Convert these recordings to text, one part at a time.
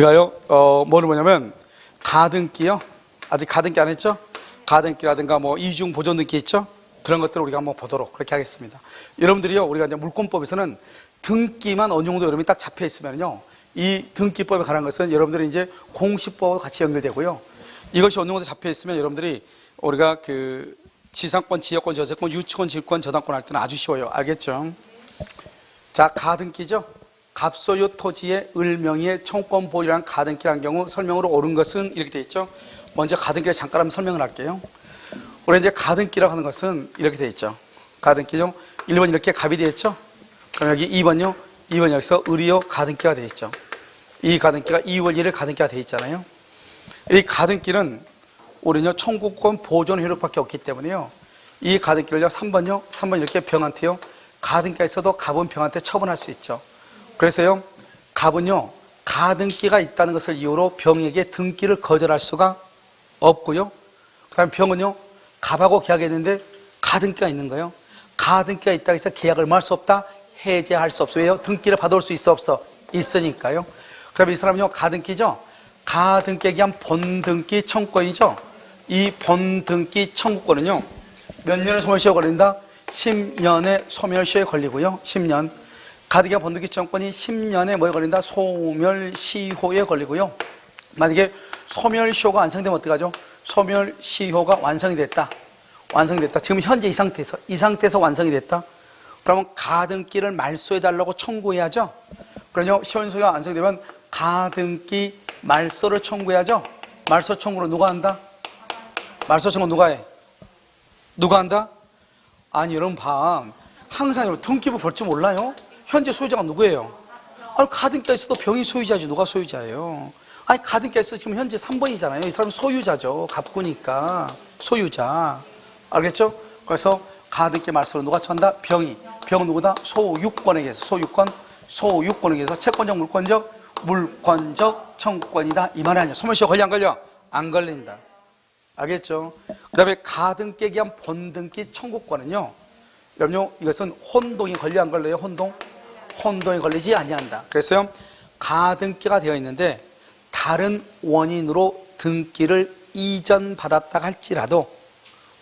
우리가요, 뭐를 뭐냐면, 가등기요. 아직 가등기 안 했죠? 가등기라든가 뭐 이중 보존 등기 있죠? 그런 것들을 우리가 한번 보도록 그렇게 하겠습니다. 여러분들이요, 우리가 이제 물권법에서는 등기만 어느 정도 여러분이 딱 잡혀 있으면요, 이 등기법에 관한 것은 여러분들이 이제 공시법과 같이 연결되고요. 이것이 어느 정도 잡혀 있으면 여러분들이 우리가 그 지상권, 지역권, 저세권, 유치권, 질권, 저당권 할 때는 아주 쉬워요. 알겠죠? 자, 가등기죠? 갑소유 토지의 을명의의 청권 보유라는 가등기라는 경우 설명으로 옳은 것은 이렇게 되어 있죠. 먼저 가등기를 잠깐 한번 설명을 할게요. 우리 이제 가등기라고 하는 것은 이렇게 되어 있죠. 가등기요. 1번 이렇게 갑이 되어 있죠. 그럼 여기 2번요. 2번 여기서 을이요 가등기가 되어 있죠. 이 가등기가 2월 1일 가등기가 되어 있잖아요. 이 가등기는 우리는요 청구권 보존 효력밖에 없기 때문에요. 이 가등기를요 3번 이렇게 병한테요. 가등기가 있어도 갑은 병한테 처분할 수 있죠. 그래서요, 갑은요, 가등기가 있다는 것을 이유로 병에게 등기를 거절할 수가 없고요. 그 다음에 병은요, 갑하고 계약했는데 가등기가 있는 거예요. 가등기가 있다고 해서 계약을 뭐 할 수 없다? 해제할 수 없어요. 왜요? 등기를 받아올 수 있어 없어? 있으니까요. 그 다음에 이 사람은요, 가등기죠? 가등기에 의한 본등기 청구권이죠? 이 본등기 청구권은요, 몇 년의 소멸시효가 걸린다? 10년의 소멸시효에 걸리고요. 10년. 가등기와 본등기 청구권이 10년에 뭐에 걸린다? 소멸시효에 걸리고요. 만약에 소멸시효가 완성되면 어떡하죠? 소멸시효가 완성이 됐다. 지금 현재 이 상태에서 완성이 됐다. 그러면 가등기를 말소해달라고 청구해야죠. 그러면 시효가 완성되면 가등기 말소를 청구해야죠. 말소 청구를 누가 한다? 말소 청구 누가 해? 누가 한다? 아니, 여러분 봐. 항상 여러분 등기부 볼 줄 몰라요? 현재 소유자가 누구예요? 아니, 가등기가 있어도 병이 소유자지 누가 소유자예요? 아니, 가등기가 있어도 지금 현재 3번이잖아요. 이 사람은 소유자죠. 갑구니까 소유자. 알겠죠? 그래서 가등기 말소를 누가 처한다? 병이. 병은 누구다? 소유권에게 소유권에게서 채권적 물권적 청구권이다. 이 말이 아니에요. 소멸시효 걸려 안 걸려? 안 걸린다. 알겠죠? 그 다음에 가등기에 의한 본등기 청구권은요, 여러분요, 이것은 혼동이 걸려 안 걸려요? 혼동이 걸리지 아니한다. 그래서요, 가등기가 되어 있는데 다른 원인으로 등기를 이전받았다 할지라도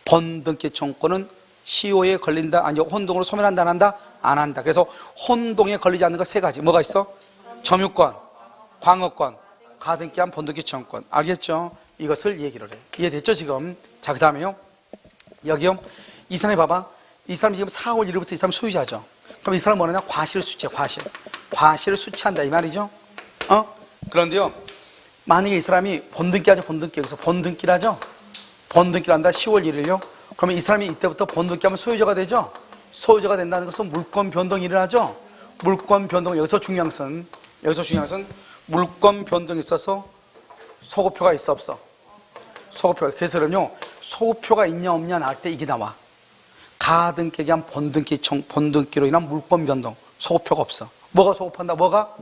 본등기 청구권은 시효에 걸린다, 아니 혼동으로 소멸한다 안 한다? 안 한다. 그래서 혼동에 걸리지 않는 거 세 가지. 뭐가 있어? 점유권, 광업권, 가등기한 본등기 청구권. 알겠죠? 이것을 얘기를 해. 이해됐죠 지금? 자, 그 다음에요, 여기요, 이 사람이 봐봐. 이 사람이 지금 4월 1일부터 이 사람 소유자죠. 그럼 이 사람은 뭐냐? 과실을 수취해. 과실을 수취한다 이 말이죠. 그런데요, 만약에 이 사람이 본등기 하죠. 여기서 본등기를 하죠. 본등기를 한다 10월 1일요. 그러면 이 사람이 이때부터 본등기하면 소유자가 되죠. 소유자가 된다는 것은 물권 변동이 일어나죠. 물권 변동. 여기서 중요한 것은 물권 변동이 있어서 소급표가 있어 없어? 소급표가. 그래서 그럼요, 소급표가 있냐 없냐 나올 때 이게 나와. 가등기에 의한 본등기로 인한 물권 변동, 소급표가 없어. 뭐가 소급한다? 뭐가?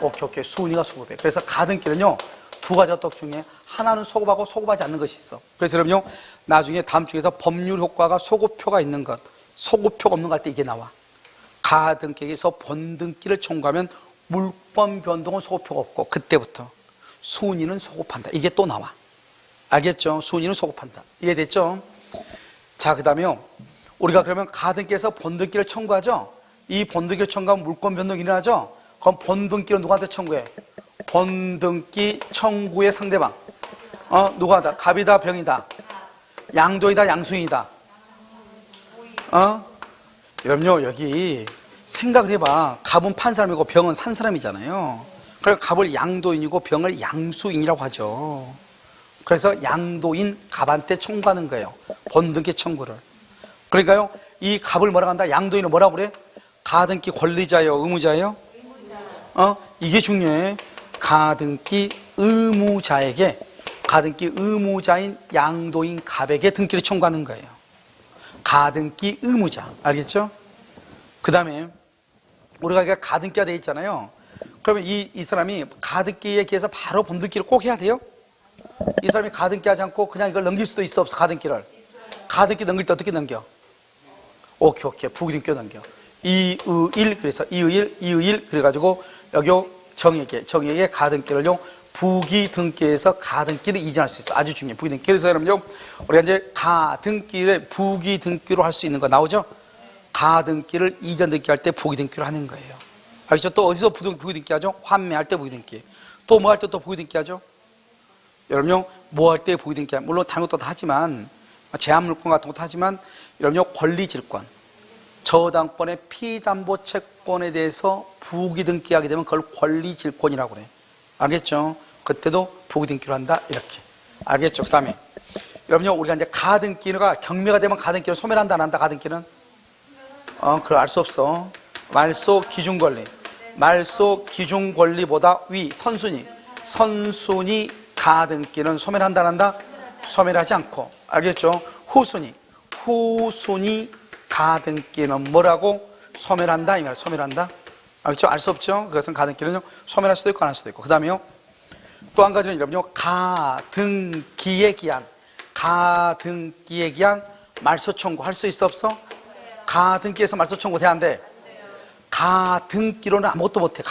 오케이. 순위가 소급해. 그래서 가등기는요, 두 가지 떡 중에 하나는 소급하고 소급하지 않는 것이 있어. 그래서 여러분요, 나중에 다음 주에서 법률 효과가 소급표가 있는 것, 소급표가 없는 거 할 때 이게 나와. 가등기에서 본등기를 청구하면 물권 변동은 소급표가 없고 그때부터 순위는 소급한다. 이게 또 나와. 알겠죠? 순위는 소급한다. 이해됐죠? 자, 그 다음에요, 우리가 그러면 가등기에서 본등기를 청구하죠? 이 본등기를 청구하면 물권 변동이 일어나죠? 그럼 본등기를 누구한테 청구해? 본등기 청구의 상대방. 누가 하다? 갑이다, 병이다? 양도이다, 양수인이다? 여러분요, 여기 생각을 해봐. 갑은 판 사람이고 병은 산 사람이잖아요. 그러니까 갑을 양도인이고 병을 양수인이라고 하죠. 그래서 양도인 갑한테 청구하는 거예요. 본등기 청구를. 그러니까요, 이 갑을 뭐라고 한다? 양도인을 뭐라고 그래? 가등기 권리자예요? 의무자예요? 이게 중요해. 가등기 의무자에게, 가등기 의무자인 양도인 갑에게 등기를 청구하는 거예요. 가등기 의무자. 알겠죠? 그 다음에 우리가 가등기가 되어 있잖아요. 그러면 이 사람이 가등기에 기해서 바로 본등기를 꼭 해야 돼요? 이 사람이 가등기 하지 않고 그냥 이걸 넘길 수도 있어 없어? 가등기를. 가등기 넘길 때 어떻게 넘겨? 오케이. 부기등기 넘겨. 이의일. 그래서 이의일. 그래가지고 여기 정액의 가등기를요 부기등기에서 가등기를 이전할 수 있어. 아주 중요해. 부기등기. 그래서 여러분요 우리가 이제 가등기를 부기등기로 할 수 있는 거 나오죠. 가등기를 이전등기 할 때 부기등기로 하는 거예요. 알겠죠? 또 어디서 부기등기 하죠? 환매할 때 부기등기. 또 뭐 할 때 또 부기등기 하죠? 여러분요 뭐 할 때 부기등기 하죠? 물론 다른 것도 다 하지만 제한물권 같은 것도 하지만 여러분요 권리질권, 저당권의 피담보 채권에 대해서 부기등기하게 되면 그걸 권리질권이라고 그래. 알겠죠? 그때도 부기등기로 한다 이렇게. 알겠죠? 그 다음에 여러분요 우리가 이제 가등기가 경매가 되면 가등기를 소멸한다 안 한다. 가등기는 그걸 알 수 없어. 말소 기준권리, 말소 기준권리보다 위 선순위 가등기는 소멸한다 안 한다. 소멸하지 않고. 알겠죠? 후순위 가등기는 뭐라고? 소멸한다 이 말이야. 소멸한다. 알겠죠? 알 수 없죠? 그것은 가등기는요 소멸할 수도 있고 안 할 수도 있고. 그 다음에요 또 한 가지는 여러분요 가등기의 기한 말소 청구할 수 있어 없어? 가등기에서 말소 청구 돼 안 돼? 가등기로는 아무것도 못해.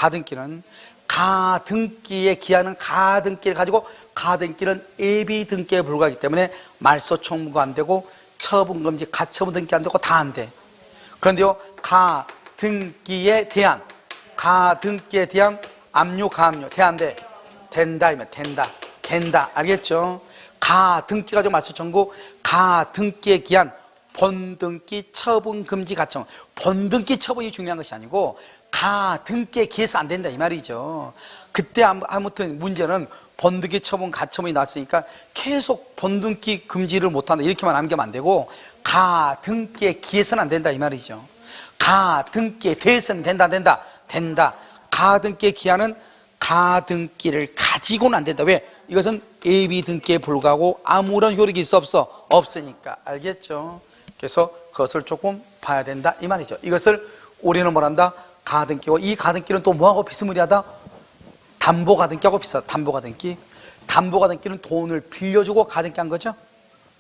가등기의 기한은 가등기를 가지고 가등기는 예비등기에 불과하기 때문에 말소 청구가 안 되고 처분금지, 가처분 등기 안 되고 다 안 돼. 그런데요 가등기에 대한 압류, 가압류 돼 안 돼? 된다. 알겠죠? 가등기 가지고 말소 청구, 가등기의 기한 본등기, 처분금지, 가처분. 본등기 처분이 중요한 것이 아니고 가등기에 기해서 안 된다 이 말이죠. 그때 아무튼 문제는 본등기, 처분, 가처분이 났으니까 계속 본등기 금지를 못한다 이렇게만 남기면 안 되고 가등기에 기해서는 안 된다 이 말이죠. 가등기에 대해서는 된다 안 된다? 된다. 가등기의 기한은 가등기를 가지고는 안 된다. 왜? 이것은 예비등기에 불과하고 아무런 효력이 있어 없어? 없으니까. 알겠죠? 그래서 그것을 조금 봐야 된다 이 말이죠. 이것을 우리는 뭐란다? 가등기고, 이 가등기는 또 뭐하고 비스무리하다? 담보가등기하고 비슷하다. 담보가등기는 돈을 빌려주고 가등기한 거죠.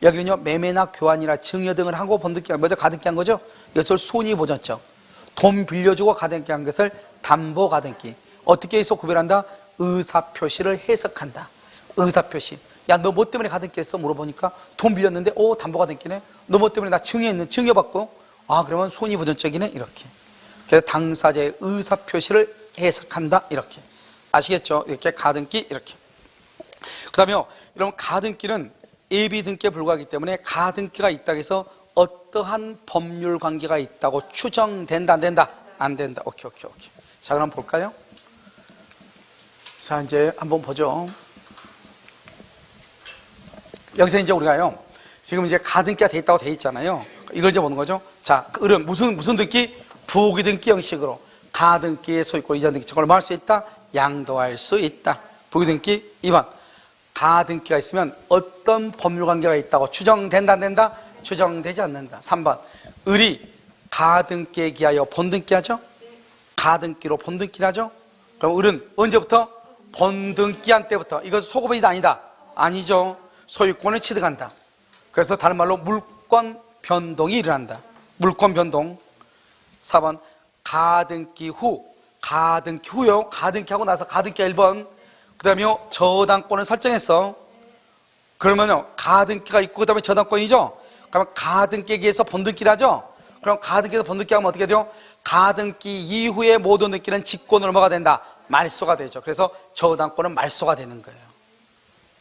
여기는요 매매나 교환이나 증여 등을 하고 본등기한 거죠. 가등기한 거죠. 이것을 손익보전적, 돈 빌려주고 가등기한 것을 담보가등기. 어떻게 해서 구별한다? 의사표시를 해석한다. 의사표시. 야, 너 뭐 때문에 가등기했어? 물어보니까 돈 빌렸는데 담보가등기네. 너 뭐 때문에? 나 증여받고. 그러면 손익보전적이네. 이렇게. 그래서 당사자의 의사표시를 해석한다. 이렇게. 아시겠죠? 이렇게 가등기 이렇게. 그 다음에 여러분 가등기는 예비등기에 불과하기 때문에 가등기가 있다고 해서 어떠한 법률 관계가 있다고 추정된다 안 된다? 안 된다. 오케이. 자, 그럼 볼까요? 자, 이제 한번 보죠. 여기서 이제 우리가요 지금 이제 가등기가 돼 있다고 돼 있잖아요. 이걸 이제 보는 거죠. 자, 그럼 무슨 등기? 부기등기 형식으로 가등기의 소유권 이전등기 청구를 뭐 할 수 있다? 양도할 수 있다. 부기등기 2번 가등기가 있으면 어떤 법률관계가 있다고 추정된다 안 된다? 추정되지 않는다. 3번 을이 가등기에 기하여 본등기하죠? 가등기로 본등기를 하죠? 그럼 을은 언제부터? 본등기한 때부터. 이것은 소급이다 아니다? 아니죠. 소유권을 취득한다. 그래서 다른 말로 물권 변동이 일어난다. 물권 변동. 4번 가등기 후요. 가등기하고 나서 가등기가 1번. 그 다음에 저당권을 설정했어. 그러면요 가등기가 있고 그 다음에 저당권이죠. 그러면 가등기에 의해서 본등기를 하죠. 그럼 가등기에서 본등기 하면 어떻게 돼요? 가등기 이후에 모든 등기는 직권으로 뭐가 된다? 말소가 되죠. 그래서 저당권은 말소가 되는 거예요.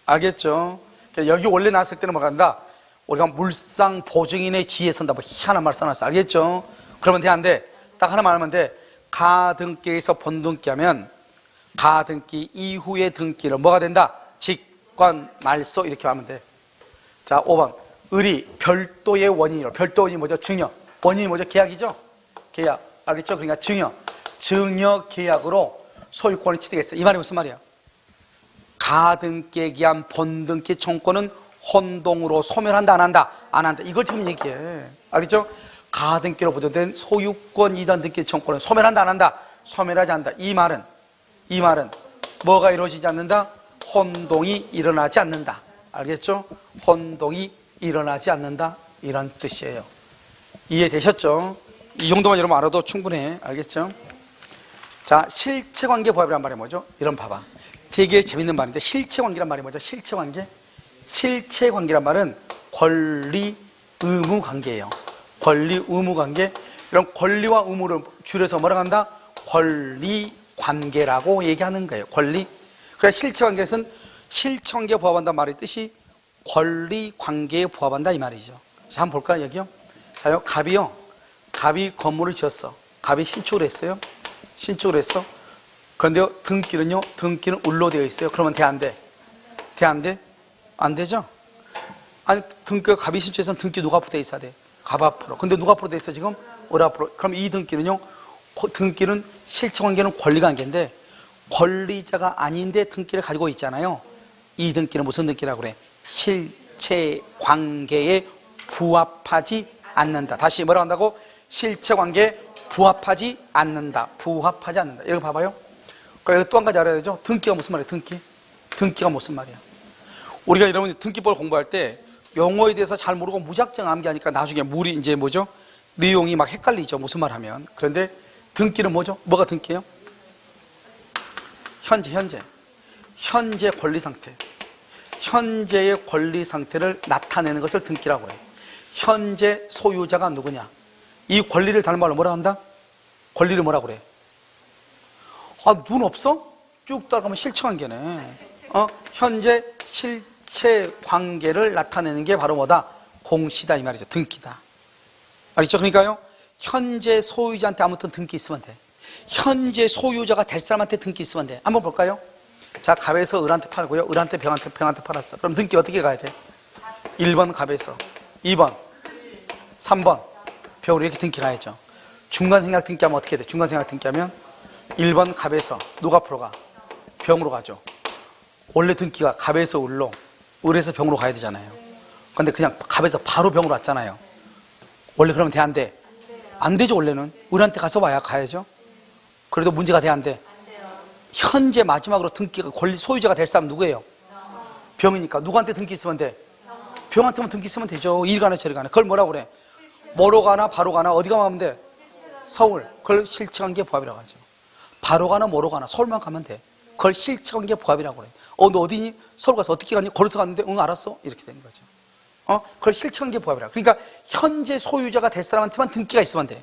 알겠죠? 여기 원래 나왔을 때는 뭐가 된다? 우리가 물상 보증인의 지위에 선다. 뭐 희한한 말 써놨어. 알겠죠? 그러면 돼 안 돼? 딱 하나만 하면 돼. 가등기에서 본등기 하면 가등기 이후의 등기를 뭐가 된다? 직권, 말소 이렇게 하면 돼. 자, 5번 을이 별도의 원인으로, 별도 원인이 뭐죠? 증여. 원인이 뭐죠? 계약이죠? 계약. 알겠죠? 그러니까 증여 계약으로 소유권을 취득했어요. 이 말이 무슨 말이야? 가등기에 기한 본등기 청구권은 혼동으로 소멸한다 안 한다? 안 한다. 이걸 지금 얘기해. 알겠죠? 가등기로 보존된 소유권 이전 등기 청구권은 소멸한다 안 한다? 소멸하지 않는다. 이 말은 뭐가 이루어지지 않는다? 혼동이 일어나지 않는다. 알겠죠? 혼동이 일어나지 않는다. 이런 뜻이에요. 이해되셨죠? 이 정도만 여러분 알아도 충분해. 알겠죠? 자, 실체관계 부합이란 말이 뭐죠? 이런 봐봐. 되게 재밌는 말인데 실체관계란 말이 뭐죠? 실체관계? 실체관계란 말은 권리, 의무 관계예요. 권리, 의무 관계. 이런 권리와 의무를 줄여서 뭐라고 한다? 권리 관계라고 얘기하는 거예요. 권리. 그래서 실체관계에서는 실체관계에 부합한다는 말의 뜻이 권리 관계에 부합한다 이 말이죠. 자, 한번 볼까요? 여기요. 자요, 갑이 건물을 지었어. 갑이 신축을 했어요. 신축을 했어. 그런데 등기는요, 등기는 을로 되어 있어요. 그러면 돼, 안 돼? 돼, 안 돼? 안 되죠? 아니, 등기가 갑이 신축해서는 등기 누가 앞으로 되어 있어야 돼? 갑 앞으로. 근데 누가 앞으로 되어 있어, 지금? 을 앞으로. 그럼 이 등기는요, 등기는 실체관계는 권리관계인데, 권리자가 아닌데 등기를 가지고 있잖아요. 이 등기는 무슨 등기라고 그래? 실체관계에 부합하지 않는다. 다시 뭐라고 한다고? 실체관계에 부합하지 않는다. 부합하지 않는다. 여기 봐봐요. 그러니까 또 한 가지 알아야 되죠. 등기가 무슨 말이에요? 등기가 무슨 말이야? 우리가 여러분 등기법을 공부할 때 용어에 대해서 잘 모르고 무작정 암기하니까 나중에 물이 이제 뭐죠? 내용이 막 헷갈리죠. 무슨 말 하면. 그런데 등기는 뭐죠? 뭐가 등기예요? 현재 권리 상태. 현재의 권리 상태를 나타내는 것을 등기라고 해요. 현재 소유자가 누구냐? 이 권리를 다른 말로 뭐라 한다? 권리를 뭐라 그래? 아, 눈 없어? 쭉 따라가면 실체관계네. 현재 실체 관계를 나타내는 게 바로 뭐다? 공시다 이 말이죠. 등기다. 알겠죠? 그러니까요, 현재 소유자한테 아무튼 등기 있으면 돼. 현재 소유자가 될 사람한테 등기 있으면 돼. 한번 볼까요? 자, 갑에서 을한테 팔고요. 을한테 병한테 팔았어. 그럼 등기 어떻게 가야 돼? 1번 갑에서, 2번, 3번 병으로 이렇게 등기 가야죠. 중간생략 등기하면 어떻게 돼? 중간생략 등기하면 1번 갑에서 누가 앞으로 가? 병으로 가죠. 원래 등기가 갑에서 을로, 을에서 병으로 가야 되잖아요. 근데 그냥 갑에서 바로 병으로 왔잖아요. 원래 그러면 돼, 안 돼? 안 되죠. 원래는 을한테 가서 와야 가야죠. 그래도 문제가 돼, 안 돼? 현재 마지막으로 등기가 권리 소유자가 될 사람 누구예요? 병이니까 누구한테 등기 있으면 돼? 병한테만 등기 있으면 되죠. 이리 가나 저리 가나. 그걸 뭐라고 그래? 뭐로 가나 바로 가나 어디가 가면 돼? 서울. 그걸 실체관계 부합이라고 하죠. 바로 가나 뭐로 가나 서울만 가면 돼. 그걸 실체관계 부합이라고 그래. 너 어디니? 서울 가서 어떻게 갔니? 걸어서 갔는데 응 알았어. 이렇게 되는 거죠. 그걸 실체관계 부합이라고. 그러니까 현재 소유자가 될 사람한테만 등기가 있으면 돼.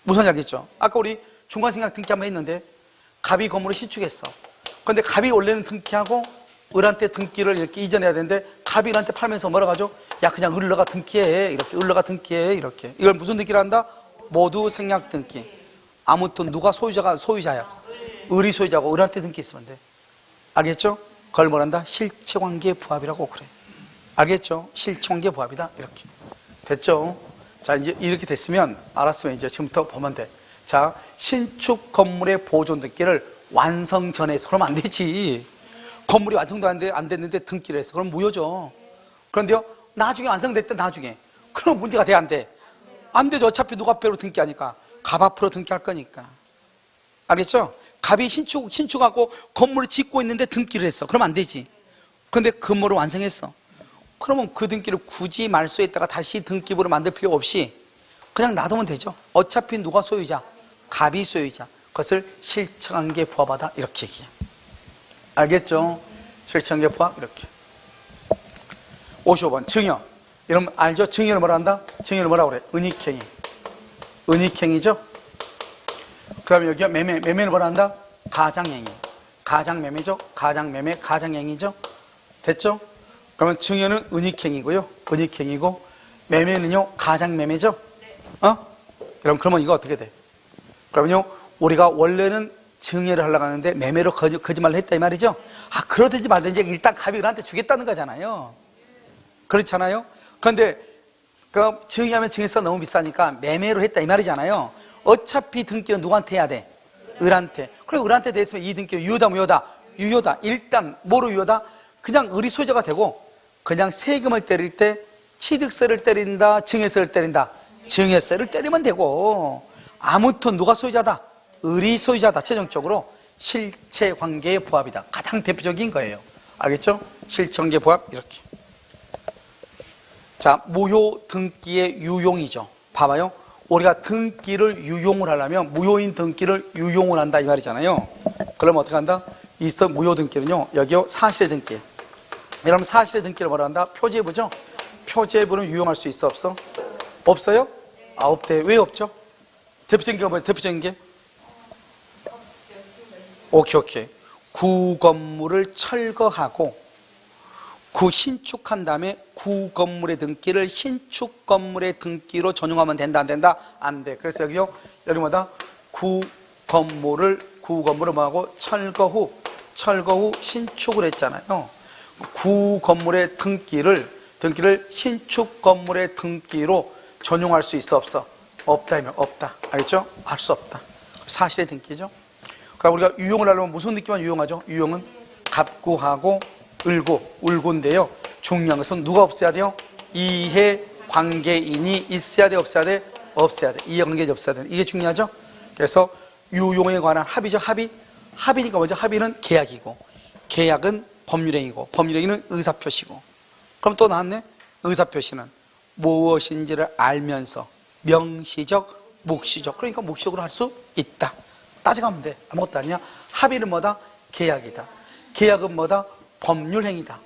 무슨 말인지 알겠죠? 아까 우리 중간생략 등기 한번 했는데 갑이 건물을 신축했어. 그런데 갑이 원래는 등기하고 을한테 등기를 이렇게 이전해야 되는데 갑이 을한테 팔면서 뭐라고 하죠? 야, 그냥 을러가 등기해. 이렇게 을러가 등기해. 이렇게. 이걸 무슨 등기를 한다? 모두 생략 등기. 아무튼 누가 소유자야? 을이 소유자고 을한테 등기 있으면 돼. 알겠죠? 그걸 뭐란다? 실체관계 부합이라고 그래. 알겠죠? 실체관계 부합이다. 이렇게. 됐죠? 자, 이제 이렇게 됐으면 알았으면 이제 지금부터 보면 돼. 자, 신축 건물의 보존 등기를 완성 전에 해서 그러면 안 되지. 건물이 완성도 안 됐는데 등기를 했어. 그럼 무효죠. 그런데요, 나중에 완성됐다, 나중에. 그럼 문제가 돼, 안 돼? 안 되죠. 어차피 누가 앞으로 등기하니까. 갑 앞으로 등기할 거니까. 알겠죠? 갑이 신축하고 건물을 짓고 있는데 등기를 했어. 그럼 안 되지. 그런데 건물을 완성했어. 그러면 그 등기를 굳이 말소했다가 다시 등기부를 만들 필요 없이 그냥 놔두면 되죠. 어차피 누가 소유자? 갑이 소유자. 그것을 실체관계 부합하다 이렇게 얘기해요. 알겠죠? 실체관계 부합 이렇게. 55번 증여. 여러분 알죠? 증여를 뭐라 한다? 증여를 뭐라고 그래? 은닉행위. 은닉행위죠? 그럼 여기가 매매를 뭐라 한다? 가장행위. 가장매매죠? 가장매매, 가장행위죠? 됐죠? 그러면 증여는 은닉행위고요. 은닉행위고 매매는요 가장매매죠? 그러면 이거 어떻게 돼? 그러면요 우리가 원래는 증여를 하려고 하는데 매매로 거짓말을 했다 이 말이죠? 그러든지 말든지 일단 갑이 을한테 주겠다는 거잖아요. 그렇잖아요? 그런데 그 증여하면 증여세가 너무 비싸니까 매매로 했다 이 말이잖아요. 어차피 등기는 누구한테 해야 돼? 을한테. 그럼 을한테 돼 있으면 이 등기는 유효다 무효다? 유효다. 일단 뭐로 유효다? 그냥 을이 소유자가 되고 그냥 세금을 때릴 때 취득세를 때린다, 증여세를 때린다. 증여세를 때리면 되고 아무튼 누가 소유자다? 을이 소유자다. 최종적으로 실체관계의 부합이다. 가장 대표적인 거예요. 알겠죠? 실체관계 부합 이렇게. 자, 무효 등기의 유용이죠. 봐봐요. 우리가 등기를 유용을 하려면 무효인 등기를 유용을 한다 이 말이잖아요. 그러면 어떻게 한다? 있어 무효 등기는요, 여기요 사실 등기. 여러분 사실의 등기를 뭐라 한다? 표제부죠. 표제부는 유용할 수 있어 없어? 없어요? 아, 없대. 왜 없죠? 대표적인 게 뭐예요? 대표적인 게? 오케이. 구 건물을 철거하고 신축한 다음에 구 건물의 등기를 신축 건물의 등기로 전용하면 된다 안 된다? 안 돼. 그래서 여기요, 여기 뭐다? 구 건물을 뭐하고 철거 후 신축을 했잖아요. 구 건물의 등기를 신축 건물의 등기로 전용할 수 있어 없어? 없다면 없다. 알겠죠? 할 수 없다. 사실의 등기죠. 그러니까 우리가 유용을 하려면 무슨 등기만 유용하죠? 유용은 갑구하고 을구인데요. 중요한 것은 누가 없어야 돼요? 이해 관계인이 있어야 돼, 없어야 돼? 없어야 돼. 이해 관계인이 없어야 돼. 이게 중요하죠. 그래서 유용에 관한 합의죠. 합의니까 먼저 합의는 계약이고, 계약은 법률행위고, 법률행위는 의사표시고. 그럼 또 나왔네. 의사표시는 무엇인지를 알면서 명시적, 묵시적. 그러니까 묵시적으로 할 수 있다. 따져가면 돼. 아무것도 아니야. 합의는 뭐다? 계약이다. 계약은 뭐다? 법률행위다.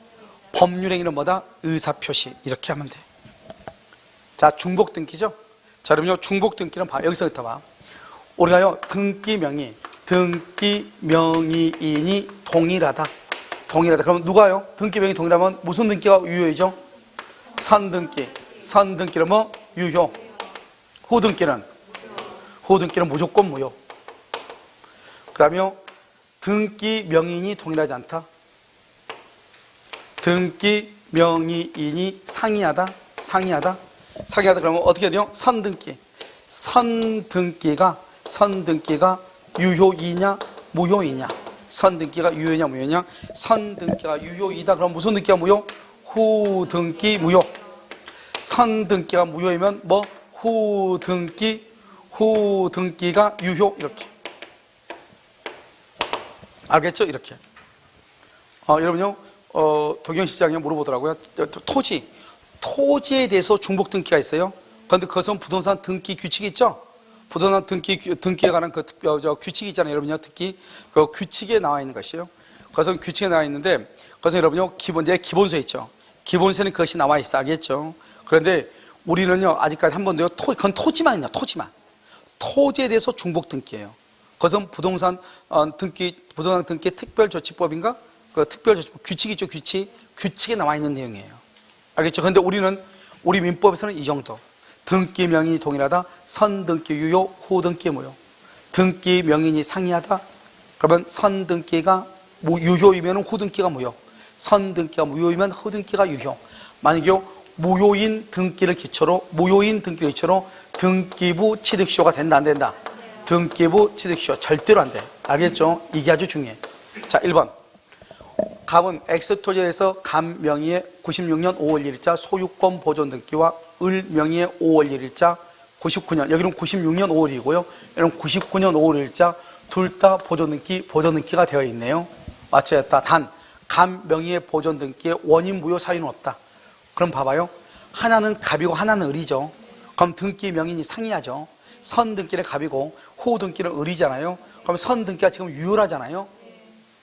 법률행위는 뭐다? 의사표시. 이렇게 하면 돼. 자, 중복등기죠. 자, 그러면요, 중복등기는 봐. 여기서부터 봐. 우리가요, 등기명의인이 동일하다. 그러면 누가요? 등기명의 동일하면 무슨 등기가 유효이죠? 선등기. 선등기는 뭐? 유효. 후등기는 무조건 무효. 그 다음에요, 등기명의인이 동일하지 않다. 등기명의인이 상이하다. 그러면 어떻게 돼요? 선등기. 선등기가 유효이냐 무효이냐. 선등기가 유효이냐 무효이냐. 선등기가 유효이다. 그럼 무슨 등기가 무효? 후등기 무효. 선등기가 무효이면 뭐? 후등기가 유효. 이렇게. 알겠죠? 이렇게. 여러분요, 도경시장에 물어보더라고요. 토지에 대해서 중복등기가 있어요. 그런데 그것은 부동산 등기 규칙이 있죠? 부동산 등기에 관한 그 규칙이 있잖아요. 여러분요, 특히 그 규칙에 나와 있는 것이에요. 그것은 규칙에 나와 있는데, 그것은 여러분요, 기본서에 있죠. 기본서에는 그것이 나와 있어. 알겠죠? 그런데 우리는요, 아직까지 한 번도요, 그건 토지만이냐, 토지에 대해서 중복등기예요. 그것은 부동산 등기 특별조치법인가? 그 특별조치법 규칙이죠, 규칙에 나와 있는 내용이에요. 알겠죠? 그런데 우리 민법에서는 이 정도. 등기명의인이 동일하다. 선등기 유효, 후등기 무효. 등기명의인이 상이하다. 그러면 선등기가 유효이면 후등기가 무효. 선등기가 무효이면 후등기가 유효. 만약에 무효인 등기를 기초로 등기부 취득시효가 된다 안 된다? 등기부 취득시효 절대로 안 돼. 알겠죠? 이게 아주 중요해. 자, 1번. 갑은 X토지에서 감 명의의 96년 5월 1일자 소유권 보존 등기와 을 명의의 5월 1일자 99년, 여기는 96년 5월이고요. 여기는 99년 5월 1일자 둘 다 보존 등기가 되어 있네요. 맞춰졌다. 단, 감 명의의 보존 등기에 원인 무효 사유는 없다. 그럼 봐봐요. 하나는 갑이고 하나는 을이죠. 그럼 등기 명의인이 상이하죠. 선 등기는 갑이고 후 등기는 을이잖아요. 그럼 선 등기가 지금 유효하잖아요.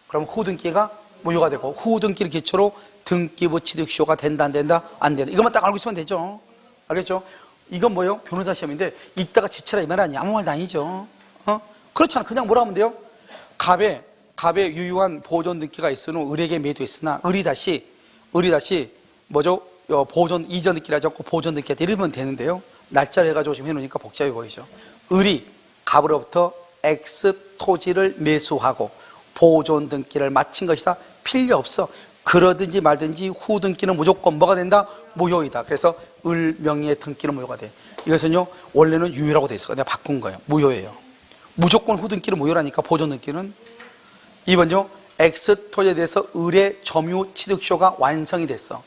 그럼 후 등기가 무효가 되고 후 등기를 기초로 등기부 취득시효가 된다 안 된다? 안 된다. 이것만 딱 알고 있으면 되죠. 알겠죠? 이건 뭐예요? 변호사 시험인데 읽다가 지쳐라 이 말 아니야. 아무 말도 아니죠. 그렇잖아. 그냥 뭐라 하면 돼요? 갑에 유효한 보존 등기가 있으면 을에게 매도했으나 을이 다시 뭐죠? 보존 이전 등기를 하지 않고 보존 등기가 이러면 되는데요. 날짜를 해가지고 지금 해놓으니까 복잡해 보이죠. 을이 갑으로부터 X 토지를 매수하고 보존 등기를 마친 것이다. 필요 없어. 그러든지 말든지 후 등기는 무조건 뭐가 된다? 무효이다. 그래서 을 명의의 등기는 무효가 돼. 이것은요, 원래는 유효라고 돼 있어. 내가 바꾼 거예요. 무효예요. 무조건 후 등기는 무효라니까 보존 등기는. 2번요, X 토지에 대해서 을의 점유 취득시효가 완성이 됐어.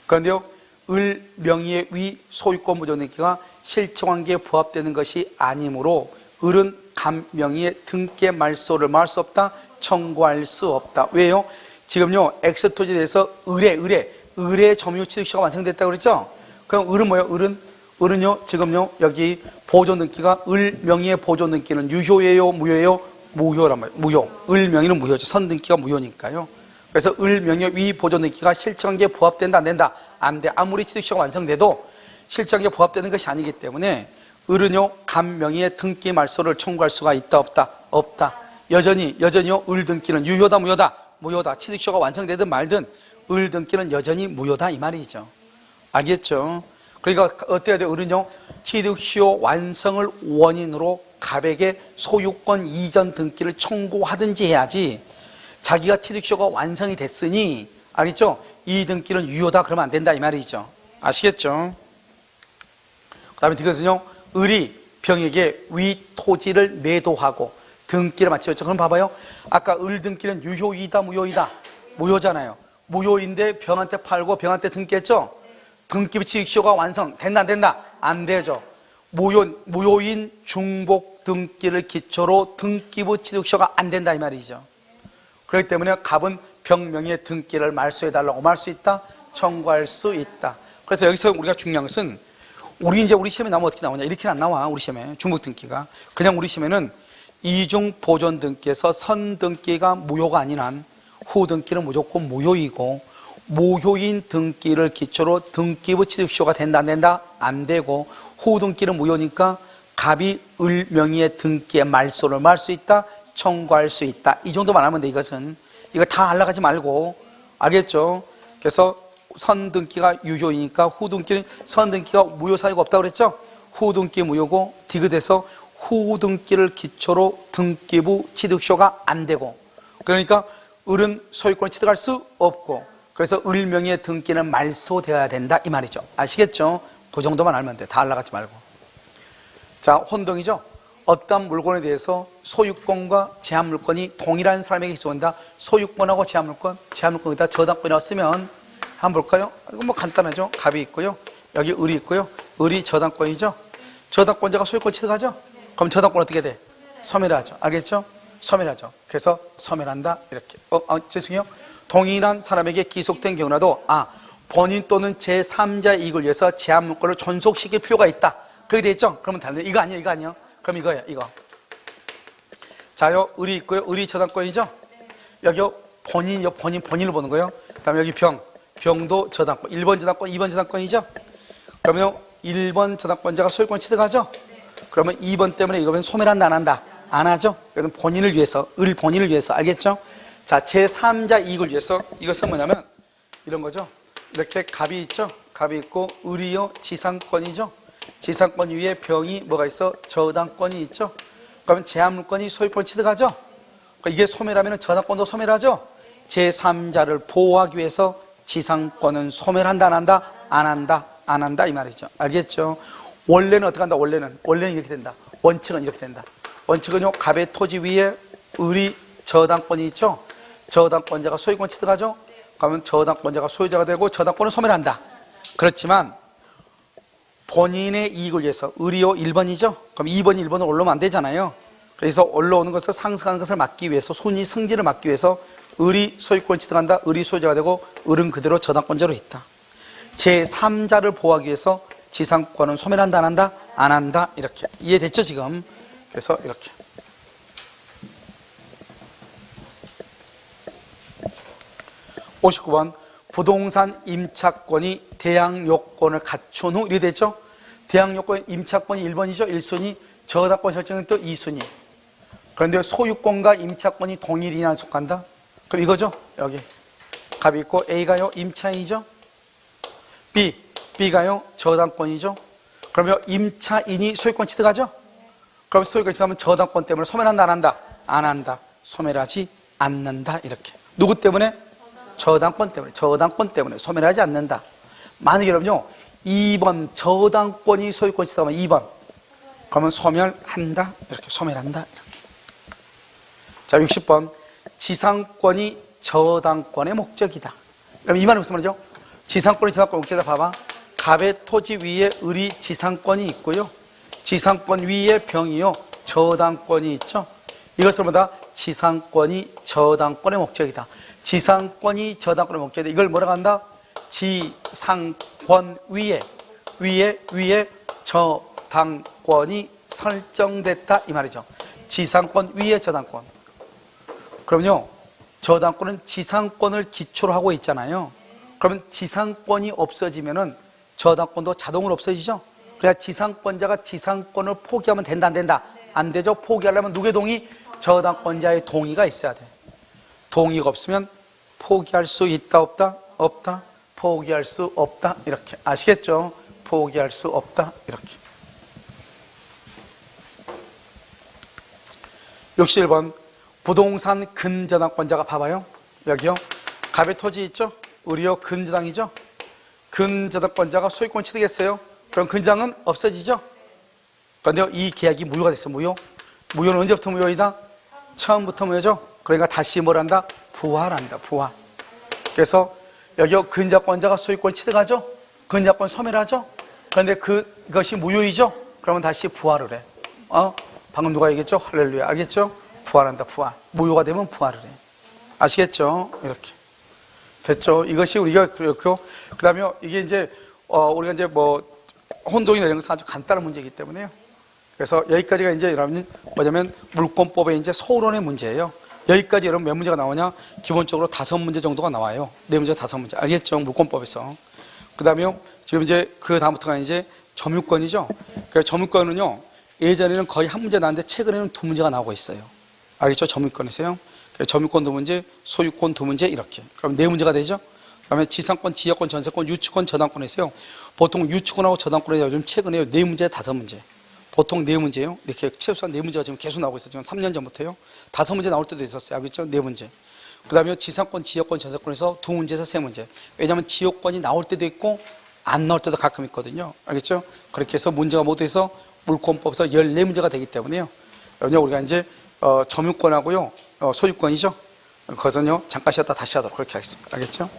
그런데요, 을 명의의 위 소유권 보존 등기가 실체관계에 부합되는 것이 아니므로 을은 감 명의의 등기의 말소를 할 수 없다. 청구할 수 없다. 왜요? 지금요, X토지에 대해서 을의 점유 취득시효가 완성됐다고 그랬죠? 그럼 을은 뭐예요? 을은 을은요, 지금요, 여기 보존등기가 을 명의의 보존등기는 유효예요, 무효예요? 무효란 말이에요. 무효. 을 명의는 무효죠. 선등기가 무효니까요. 그래서 을 명의 위 보존등기가 실정기에 부합된다, 안 된다? 안 돼. 아무리 취득시효가 완성돼도 실정기에 부합되는 것이 아니기 때문에 을은요, 간 명의의 등기 말소를 청구할 수가 있다, 없다? 없다. 여전히요, 을 등기는 유효다, 무효다? 무효다. 취득시효가 완성되든 말든 을 등기는 여전히 무효다, 이 말이죠. 알겠죠? 그러니까 어때야 돼요? 을은요, 취득시효 완성을 원인으로 갑에게 소유권 이전 등기를 청구하든지 해야지, 자기가 취득시효가 완성이 됐으니, 알겠죠? 이 등기는 유효다 그러면 안 된다, 이 말이죠. 아시겠죠? 그 다음에 이것은요, 을이 병에게 위 토지를 매도하고 등기를 마치었죠. 그럼 봐봐요. 아까 을 등기는 유효이다, 무효이다? 무효잖아요. 무효인데 병한테 팔고 병한테 등기했죠? 등기 취득시효가 완성 된다, 안 된다? 안 되죠. 무효인 중복 등기를 기초로 등기부 취득시효가 안 된다, 이 말이죠. 그렇기 때문에 갑은 병명의 등기를 말소해달라고 말 수 있다, 청구할 수 있다. 그래서 여기서 우리가 중요한 것은, 우리 시험에 나오면 어떻게 나오냐? 이렇게는 안 나와. 우리 시험에 중복 등기가 그냥 우리 시험에는 이중 보존 등기에서 선 등기가 무효가 아닌 한 후 등기는 무조건 무효이고, 무효인 등기를 기초로 등기부 취득시효가 된다, 안 된다? 안 되고, 후 등기는 무효니까 갑이 을 명의의 등기에 말소를 말 수 있다, 청구할 수 있다. 이 정도만 하면 돼. 이것은 이거 다 알아가지 말고, 알겠죠? 그래서 선 등기가 유효이니까 후 등기는, 선 등기가 무효 사유가 없다고 그랬죠? 후 등기 무효고 디귿에서 후 등기를 기초로 등기부 취득시효가 안 되고, 그러니까 을은 소유권을 취득할 수 없고, 그래서 을 명의의 등기는 말소되어야 된다, 이 말이죠. 아시겠죠? 그 정도만 알면 돼. 다 알아가지 말고. 자, 혼동이죠. 어떤 물건에 대해서 소유권과 제한물권이 동일한 사람에게 기소한다. 소유권하고 제한물권에다 저당권이 왔으면 한번 볼까요? 이거 뭐 간단하죠. 갑이 있고요, 여기 을이 있고요. 을이 저당권이죠. 저당권자가 소유권 취득하죠. 그럼 저당권 어떻게 돼? 소멸하죠. 알겠죠? 소멸하죠. 그래서 소멸한다, 이렇게. 죄송해요. 동일한 사람에게 기속된 경우라도 본인 또는 제3자의 이익을 위해서 제한물권을 존속시킬 필요가 있다, 그렇게 돼 있죠? 그러면 달라요. 이거 아니에요? 그럼 이거예요, 이거. 자요, 을이 있고요. 을이 저당권이죠? 여기요, 본인을 보는 거예요. 그 다음에 여기 병도 저당권. 1번 저당권, 2번 저당권이죠? 그러면 1번 저당권자가 소유권 취득하죠? 그러면 2번 때문에 이거면 소멸한다, 안 한다? 안 하죠? 그래서 본인을 위해서, 을 본인을 위해서, 알겠죠? 자, 제3자 이익을 위해서, 이것은 뭐냐면 이런 거죠. 이렇게 갑이 있죠? 갑이 있고, 을이요, 지상권이죠? 지상권 위에 병이 뭐가 있어? 저당권이 있죠? 그러면 제한물권이 소유권 취득하죠? 그러니까 이게 소멸하면 저당권도 소멸하죠? 제3자를 보호하기 위해서 지상권은 소멸한다, 안 한다? 안 한다, 안 한다, 이 말이죠. 알겠죠? 원래는 어떻게 한다? 원래는 이렇게 된다. 원칙은 이렇게 된다. 원칙은요, 갑의 토지 위에 을이 저당권이 있죠? 저당권자가 소유권 취득하죠? 그러면 저당권자가 소유자가 되고 저당권은 소멸한다. 그렇지만 본인의 이익을 위해서, 을이요 1번이죠? 그럼 2번이 1번으로 올라오면 안 되잖아요. 그래서 올라오는 것을 상승하는 것을 막기 위해서, 순위 승진을 막기 위해서 을이 소유권을 취득한다, 을이 소유자가 되고 을은 그대로 저당권자로 있다. 제3자를 보호하기 위해서 지상권은 소멸한다, 안 한다? 안 한다, 이렇게. 이해됐죠 지금? 그래서 이렇게. (59번) 부동산 임차권이 대항요건을 갖춘 후, 이렇게 됐죠? 대항요건, 임차권이 1번이죠? 1순위. 저당권 설정은 또 2순위. 그런데 소유권과 임차권이 동일이나 속한다? 그럼 이거죠? 여기 갑이 있고, A가요 임차인이죠? B가요 저당권이죠? 그러면 임차인이 소유권 취득하죠? 그럼 소유권 취득하면 저당권 때문에 소멸한다, 안 한다? 안 한다. 소멸하지 않는다, 이렇게. 누구 때문에? 저당권 때문에 소멸하지 않는다. 만약에 여러분요, 2번 저당권이 소유권 취득하면 2번, 그러면 소멸한다, 이렇게. 소멸한다, 이렇게. 자, 60번 지상권이 저당권의 목적이다. 그럼 이 말은 무슨 말이죠? 지상권이 저당권의 목적이다. 봐봐. 갑의 토지 위에 을이 지상권이 있고요, 지상권 위에 병이요 저당권이 있죠. 이것을 보다 지상권이 저당권의 목적이다. 지상권이 저당권의 목적이다. 이걸 뭐라고 한다? 지상권 위에 저당권이 설정됐다 이 말이죠. 지상권 위에 저당권. 그럼요, 저당권은 지상권을 기초로 하고 있잖아요. 그러면 지상권이 없어지면은 저당권도 자동으로 없어지죠. 그래야 지상권자가 지상권을 포기하면 된다 안 된다? 안 되죠. 포기하려면 누구의 동의? 저당권자의 동의가 있어야 돼. 동의가 없으면 포기할 수 있다 없다? 없다. 포기할 수 없다 이렇게. 아시겠죠? 포기할 수 없다 이렇게. 61번 부동산 근저당권자가 봐봐요. 여기요. 갑의 토지 있죠? 의료 근저당이죠? 근저당권자가 소유권 취득했어요. 그럼 근저당은 없어지죠? 그런데 이 계약이 무효가 됐어. 무효. 무효는 언제부터 무효이다? 처음부터 무효죠? 그러니까 다시 뭘 한다? 부활한다. 부활. 그래서 여기 근저당권자가 소유권 취득하죠? 근저당권 소멸하죠? 그런데 그것이 무효이죠? 그러면 다시 부활을 해. 방금 누가 얘기했죠? 할렐루야. 알겠죠? 부활한다. 부활. 무효가 되면 부활을 해. 아시겠죠? 이렇게. 됐죠? 이것이 우리가 그렇고, 그 다음에 이게 이제, 우리가 이제 뭐, 혼동이나 이런 것은 아주 간단한 문제이기 때문에요. 그래서 여기까지가 이제 여러분 뭐냐면 물권법의 이제 서론의 문제예요. 여기까지 여러분 몇 문제가 나오냐? 기본적으로 5문제 정도가 나와요. 4문제, 5문제. 알겠죠? 물권법에서. 그 다음에 지금 이제 그 다음부터가 이제 점유권이죠. 그 점유권은요, 예전에는 거의 한 문제 나왔는데 최근에는 2문제가 나오고 있어요. 알겠죠? 점유권이세요. 점유권 2문제, 소유권 2문제 이렇게. 그럼 4문제가 되죠? 그 다음에 지상권, 지역권, 전세권, 유치권, 저당권이세요. 보통 유치권하고 저당권이 요즘 최근에 4문제, 5문제. 보통 4문제요. 이렇게 최소한 4문제가 지금 계속 나오고 있어요. 지금 3년 전부터요. 5문제 나올 때도 있었어요. 알겠죠? 4문제. 그 다음에 지상권, 지역권, 전세권에서 2문제에서 3문제. 왜냐하면 지역권이 나올 때도 있고 안 나올 때도 가끔 있거든요. 알겠죠? 그렇게 해서 문제가 모두 해서 물권법에서 14문제가 되기 때문에요. 여러분 우리가 이제 점유권하고요, 소유권이죠. 그것은요 잠깐 쉬었다 다시 하도록 그렇게 하겠습니다. 알겠죠?